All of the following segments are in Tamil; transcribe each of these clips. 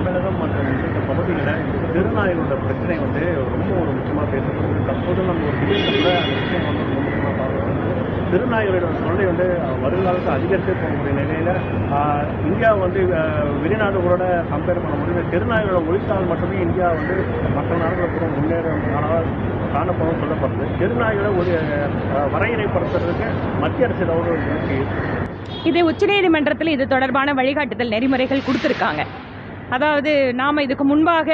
தமிழகம் மற்றும் இந்த பகுதிகளில் தெருநாய்களோட பிரச்சனை வந்து ரொம்ப ஒரு முக்கியமாக பேசப்படுது. தற்போது நம்ம ஒரு டிபேட்டில் கூட அந்த விஷயம் வந்து ரொம்ப முக்கியமாக பார்க்குறோம். தெருநாய்களோட தொல்லை வந்து வருங்காலத்தில் அதிகரித்து போகக்கூடிய நிலையில் இந்தியா வந்து வெளிநாடுகளோட கம்பேர் பண்ண முடியும். தெருநாய்களோட ஒழித்தால் மட்டுமே இந்தியா வந்து மற்ற நாடுகளை கூட முன்னேறும் நாடாக காணப்படும் சொல்லப்படுது. தெருநாய்களை ஒரு வரையறைப்படுத்துறதுக்கு மத்திய அரசு ஏதாவது ஒரு முயற்சி இது உச்சநீதிமன்றத்தில் இது தொடர்பான வழிகாட்டுதல் நெறிமுறைகள் கொடுத்துருக்காங்க. அதாவது நாம் இதுக்கு முன்பாக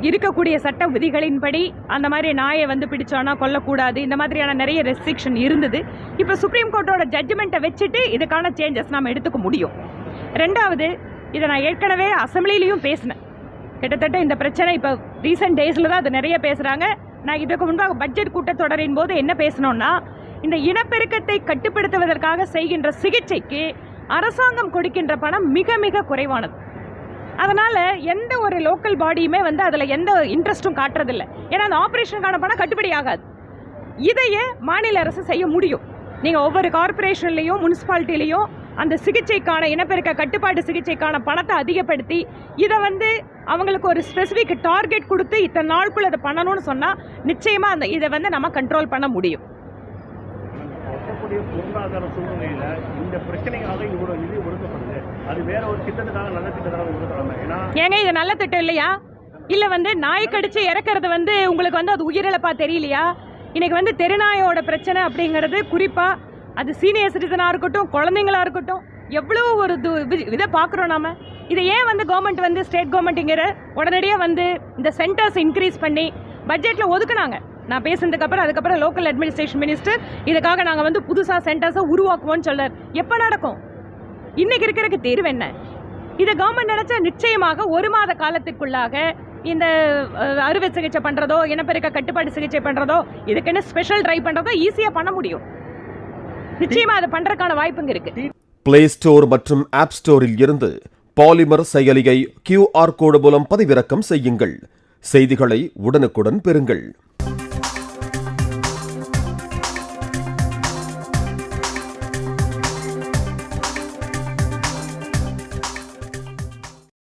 இருக்கக்கூடிய சட்ட விதிகளின்படி அந்த மாதிரி நாயை வந்து பிடிச்சோன்னா கொல்லக்கூடாது, இந்த மாதிரியான நிறைய ரெஸ்ட்ரிக்ஷன் இருந்தது. இப்போ சுப்ரீம் கோர்ட்டோட ஜட்ஜ்மெண்ட்டை வச்சுட்டு இதுக்கான சேஞ்சஸ் நாம் எடுத்துக்க முடியும். ரெண்டாவது, இதை நான் ஏற்கனவே அசம்பிளிலையும் பேசினேன். கிட்டத்தட்ட இந்த பிரச்சனை இப்போ ரீசெண்ட் டேஸில் தான் அது நிறைய பேசுகிறாங்க. நான் இதுக்கு முன்பாக பட்ஜெட் கூட்டத்தொடரின் போது என்ன பேசணும்னா, இந்த இனப்பெருக்கத்தை கட்டுப்படுத்துவதற்காக செய்கின்ற சிகிச்சைக்கு அரசாங்கம் கொடுக்கின்ற பணம் மிக மிக குறைவானது. அதனால் எந்த ஒரு லோக்கல் பாடியுமே வந்து அதில் எந்த இன்ட்ரெஸ்ட்டும் காட்டுறதில்லை. ஏன்னா அந்த ஆப்ரேஷனுக்கான பணம் கட்டுப்படி ஆகாது. இதையே மாநில அரசு செய்ய முடியும். நீங்கள் ஒவ்வொரு கார்பரேஷன்லேயும் முனிசிபாலிட்டிலையும் அந்த சிகிச்சைக்கான இனப்பெருக்க கட்டுப்பாட்டு சிகிச்சைக்கான பணத்தை அதிகப்படுத்தி இதை வந்து அவங்களுக்கு ஒரு ஸ்பெசிஃபிக் டார்கெட் கொடுத்து இத்தனை நாளுக்குள்ள அதை பண்ணணும்னு சொன்னால் நிச்சயமாக அந்த இதை வந்து நம்ம கண்ட்ரோல் பண்ண முடியும். பொருளாதார சூழ்நிலையில இந்த பிரச்சனைக்காக இவ்வளவு நிதி ஒதுக்கப்படுது. அது வேற ஒரு திட்டத்துக்காக நல்ல திட்டத்துக்காக ஒதுக்கலாம். ஏங்க இது நல்ல திட்டம் இல்லையா? இல்ல வந்து நாய் கடிச்சு இறக்குறது வந்து உங்களுக்கு வந்து அது உயிரிழப்பா தெரியலையா? இன்னைக்கு வந்து தெருநாயோட பிரச்சனை அப்படிங்கிறது குறிப்பா அது சீனியர் சிட்டிசனா இருக்கட்டும், குழந்தைங்களா இருக்கட்டும், எவ்வளோ ஒரு இதை பார்க்குறோம் நாம. இதை ஏன் வந்து கவர்மெண்ட் வந்து ஸ்டேட் கவர்மெண்ட்டுங்கிற உடனடியாக வந்து இந்த சென்டர்ஸ் இன்க்ரீஸ் பண்ணி பட்ஜெட்டில் ஒதுக்குனாங்க. நான் பேசுனதுக்கப்புறம் அதுக்கப்புறம் லோக்கல் அட்மினிஸ்ட்ரேஷன் மினிஸ்டர் இதுக்காக நாங்கள் வந்து புதுசாக சென்டர்ஸை உருவாக்குவோம்னு சொல்லார். எப்போ நடக்கும்? இன்னைக்கு இருக்கிறதுக்கு தேர்வு என்ன? இதை கவர்மெண்ட் நினைச்சா நிச்சயமாக 1 மாத காலத்துக்குள்ளாக இந்த அறுவை சிகிச்சை பண்ணுறதோ, இனப்பெருக்க கட்டுப்பாடு சிகிச்சை பண்ணுறதோ, இதுக்குன்னு ஸ்பெஷல் ட்ரைவ் பண்ணுறதோ ஈஸியாக பண்ண முடியும். நிச்சயமாக அதை பண்ணுறதுக்கான வாய்ப்புங்க இருக்கு. பிளே ஸ்டோர் மற்றும் ஆப் ஸ்டோரில் இருந்து பாலிமர் செயலியை QR கோடு மூலம் பதிவிறக்கம் செய்யுங்கள். செய்திகளை உடனுக்குடன் பெறுங்கள்.